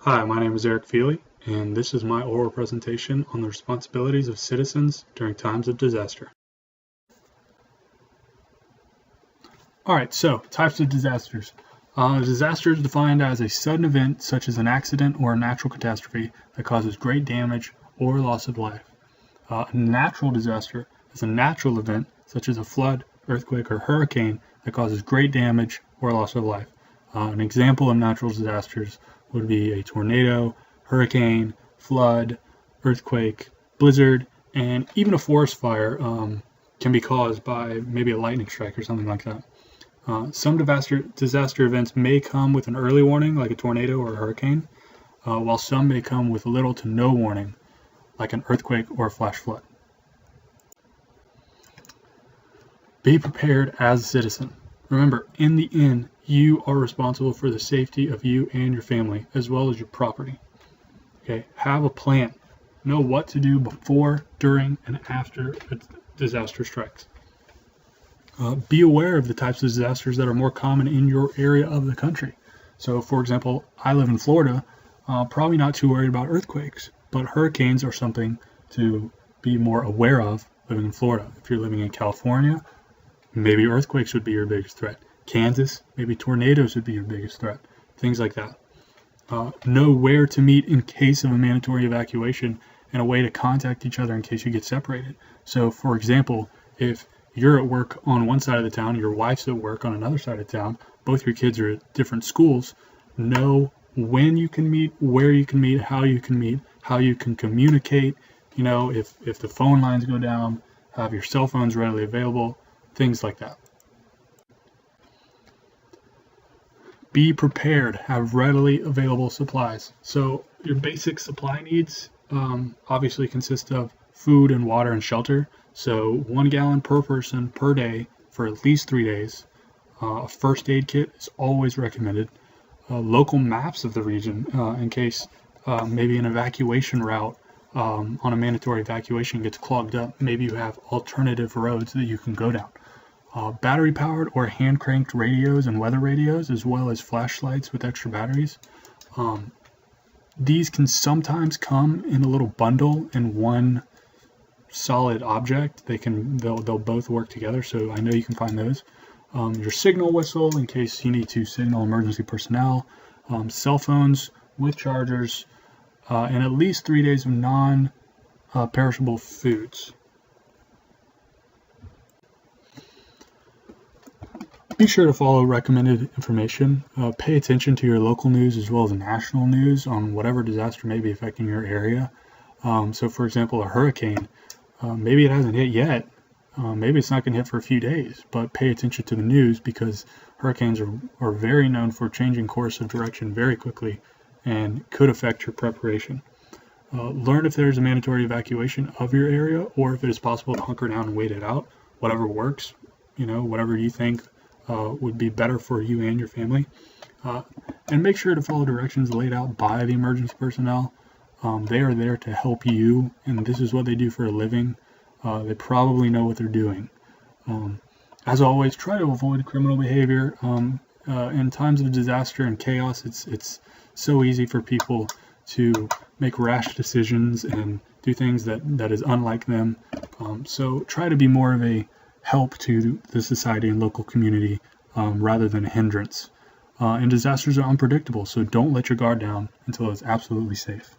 Hi, my name is Eric Feely, and this is my oral presentation on the responsibilities of citizens during times of disaster. Alright, so types of disasters. A disaster is defined as a sudden event such as an accident or a natural catastrophe that causes great damage or loss of life. A natural disaster is a natural event such as a flood, earthquake, or hurricane that causes great damage or loss of life. An example of natural disasters would be a tornado, hurricane, flood, earthquake, blizzard, and even a forest fire can be caused by maybe a lightning strike or something like that. Some disaster events may come with an early warning, like a tornado or a hurricane, while some may come with little to no warning, like an earthquake or a flash flood. Be prepared as a citizen. Remember, in the end, you are responsible for the safety of you and your family, as well as your property. Okay, have a plan. Know what to do before, during, and after a disaster strikes. Be aware of the types of disasters that are more common in your area of the country. So, for example, I live in Florida, probably not too worried about earthquakes, but hurricanes are something to be more aware of living in Florida. If you're living in California, maybe earthquakes would be your biggest threat. Kansas, maybe tornadoes would be your biggest threat. Things like that. Know where to meet in case of a mandatory evacuation and a way to contact each other in case you get separated. So, for example, if you're at work on one side of the town, your wife's at work on another side of town, both your kids are at different schools, know when you can meet, where you can meet, how you can communicate. You know, if the phone lines go down, have your cell phones readily available, things like that. Be prepared, have readily available supplies. So your basic supply needs obviously consist of food and water and shelter. So 1 gallon per person per day for at least 3 days. A first aid kit is always recommended. Local maps of the region in case maybe an evacuation route on a mandatory evacuation gets clogged up. Maybe you have alternative roads that you can go down. Battery-powered or hand-cranked radios and weather radios, as well as flashlights with extra batteries. These can sometimes come in a little bundle in one solid object. They'll both work together, so I know you can find those. Your signal whistle in case you need to signal emergency personnel. Cell phones with chargers, and at least 3 days of non-perishable foods. Be sure to follow recommended information. Pay attention to your local news as well as national news on whatever disaster may be affecting your area. So, for example, a hurricane, maybe it hasn't hit yet. Maybe it's not going to hit for a few days, but pay attention to the news because hurricanes are very known for changing course of direction very quickly and could affect your preparation. Learn if there's a mandatory evacuation of your area or if it is possible to hunker down and wait it out. Whatever works, whatever you think would be better for you and your family. And make sure to follow directions laid out by the emergency personnel. They are there to help you, and this is what they do for a living. They probably know what they're doing. As always, try to avoid criminal behavior. In times of disaster and chaos, it's so easy for people to make rash decisions and do things that is unlike them. So try to be more of a help to the society and local community rather than a hindrance. And disasters are unpredictable, so don't let your guard down until it's absolutely safe.